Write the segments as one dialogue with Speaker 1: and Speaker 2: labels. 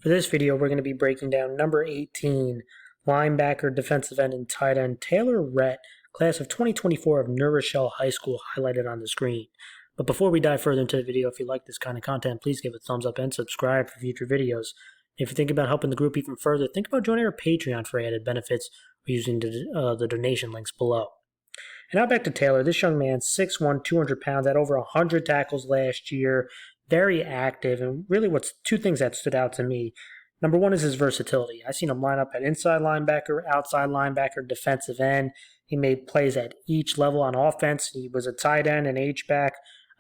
Speaker 1: For this video, we're going to be breaking down number 18, linebacker, defensive end, and tight end Taylor Rhett, class of 2024 of New Rochelle High School, highlighted on the screen. But before we dive further into the video, if you like this kind of content, please give it a thumbs up and subscribe for future videos. If you think about helping the group even further, think about joining our Patreon for added benefits or using the donation links below. And now back to Taylor. This young man, 6'1", 200 pounds, had over 100 tackles last year, very active, and really what's two things that stood out to me. Number one is his versatility. I've seen him line up at inside linebacker, outside linebacker, defensive end. He made plays at each level on offense. He was a tight end, an H-back.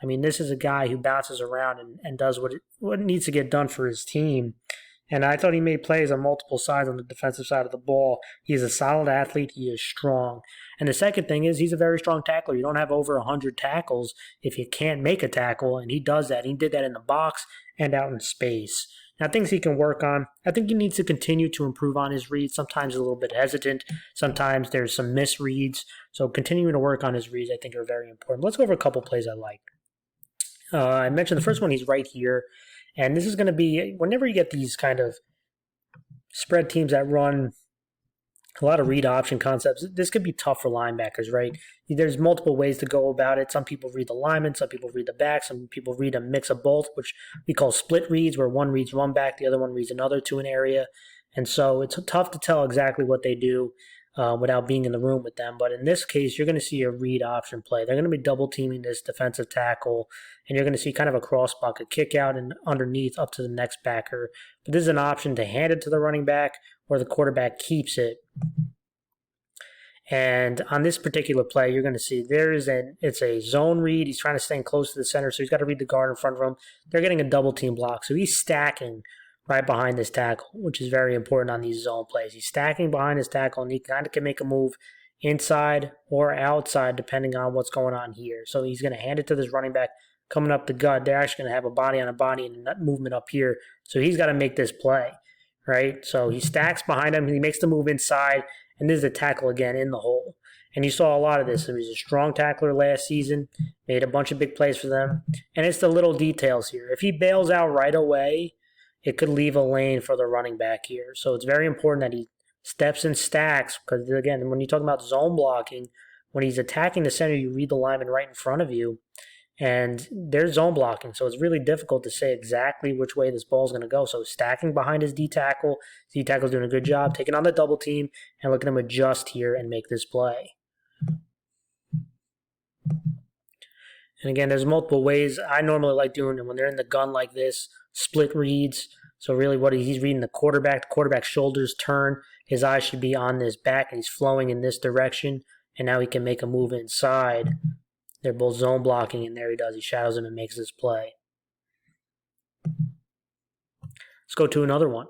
Speaker 1: I mean, this is a guy who bounces around and does what needs to get done for his team. And I thought he made plays on multiple sides on the defensive side of the ball. He is a solid athlete. He is strong. And the second thing is he's a very strong tackler. You don't have over 100 tackles if you can't make a tackle, and he does that. He did that in the box and out in space. Now, things he can work on. I think he needs to continue to improve on his reads. Sometimes a little bit hesitant. Sometimes there's some misreads. So continuing to work on his reads, I think, are very important. Let's go over a couple plays I like. I mentioned the first one, he's right here. And this is going to be, whenever you get these kind of spread teams that run a lot of read option concepts, this could be tough for linebackers, right? There's multiple ways to go about it. Some people read the lineman, some people read the back, some people read a mix of both, which we call split reads, where one reads one back, the other one reads another to an area. And so it's tough to tell exactly what they do without being in the room with them. But in this case, you're going to see a read option play. They're going to be double teaming this defensive tackle, and you're going to see kind of a cross block, a kick out and underneath up to the next backer. But this is an option to hand it to the running back or the quarterback keeps it. And on this particular play, you're going to see it's a zone read. He's trying to stay close to the center, so he's got to read the guard in front of him. They're getting a double team block, so he's stacking right behind this tackle, which is very important on these zone plays. He's stacking behind his tackle, and he kind of can make a move inside or outside depending on what's going on here. So he's going to hand it to this running back coming up the gut. They're actually going to have a body on a body and a movement up here. So he's got to make this play, right? So he stacks behind him. He makes the move inside, and this is a tackle again in the hole. And you saw a lot of this. He was a strong tackler last season, made a bunch of big plays for them. And it's the little details here. If he bails out right away, it could leave a lane for the running back here. So it's very important that he steps and stacks because, again, when you talk about zone blocking, when he's attacking the center, you read the lineman right in front of you, and they're zone blocking. So it's really difficult to say exactly which way this ball is going to go. So stacking behind his D-tackle. D-tackle's doing a good job taking on the double team and letting him adjust here and make this play. And again, there's multiple ways. I normally like doing it when they're in the gun like this, split reads. So really he's reading the quarterback's shoulders turn. His eyes should be on this back, and he's flowing in this direction. And now he can make a move inside. They're both zone blocking, and there he does. He shadows him and makes this play. Let's go to another one.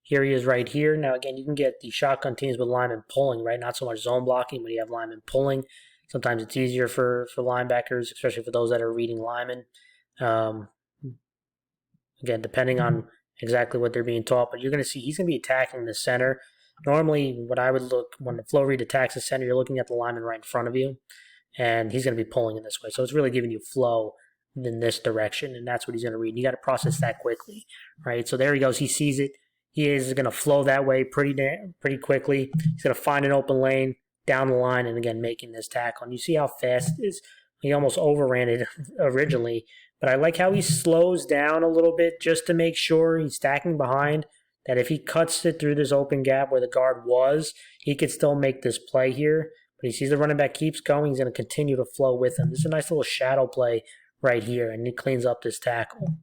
Speaker 1: Here he is right here. Now, again, you can get the shotgun teams with linemen pulling, right? Not so much zone blocking, but you have linemen pulling. Sometimes it's easier for linebackers, especially for those that are reading linemen. Again, depending on exactly what they're being taught. But you're going to see he's going to be attacking the center. Normally, what I would look, when the flow read attacks the center, you're looking at the lineman right in front of you. And he's going to be pulling in this way. So it's really giving you flow in this direction. And that's what he's going to read. And you got to process that quickly, right? So there he goes. He sees it. He is going to flow that way pretty quickly. He's going to find an open lane down the line and, again, making this tackle. And you see how fast it is. He almost overran it originally. But I like how he slows down a little bit just to make sure he's stacking behind, that if he cuts it through this open gap where the guard was, he could still make this play here. But he sees the running back keeps going. He's going to continue to flow with him. This is a nice little shadow play right here, and he cleans up this tackle.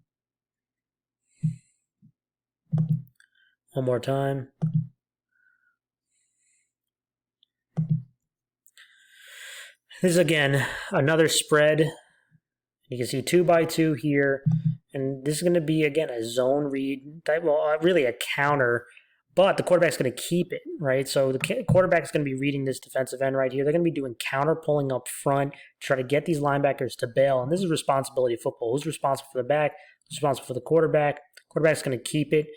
Speaker 1: One more time. This is, again, another spread. You can see 2x2 here, and this is going to be, again, a zone read type, well, really a counter, but the quarterback's going to keep it, right? So the quarterback's going to be reading this defensive end right here. They're going to be doing counter pulling up front to try to get these linebackers to bail, and this is responsibility of football. Who's responsible for the back? Who's responsible for the quarterback? Quarterback's going to keep it.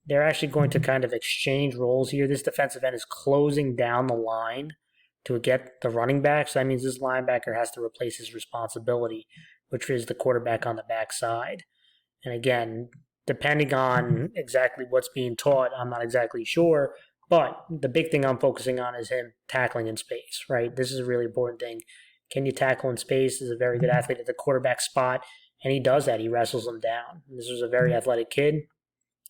Speaker 1: They're actually going to kind of exchange roles here. This defensive end is closing down the line to get the running back, so that means this linebacker has to replace his responsibility, which is the quarterback on the backside. And again, depending on exactly what's being taught, I'm not exactly sure. But the big thing I'm focusing on is him tackling in space, right? This is a really important thing. Can you tackle in space? He's a very good athlete at the quarterback spot, and he does that. He wrestles them down. This is a very athletic kid,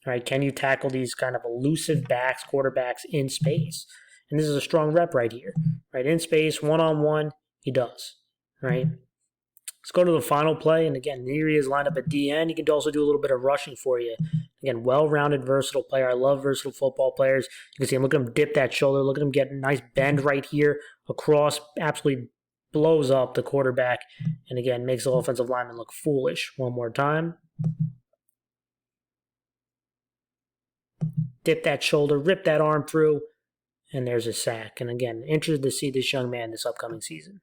Speaker 1: right? Can you tackle these kind of elusive backs, quarterbacks in space? And this is a strong rep right here, right? In space, one-on-one, he does, right? Let's go to the final play. And again, here he is lined up at DN. He can also do a little bit of rushing for you. Again, well-rounded, versatile player. I love versatile football players. You can see him. Look at him dip that shoulder. Look at him get a nice bend right here across. Absolutely blows up the quarterback. And again, makes the offensive lineman look foolish. One more time. Dip that shoulder. Rip that arm through. And there's a sack. And again, interested to see this young man this upcoming season.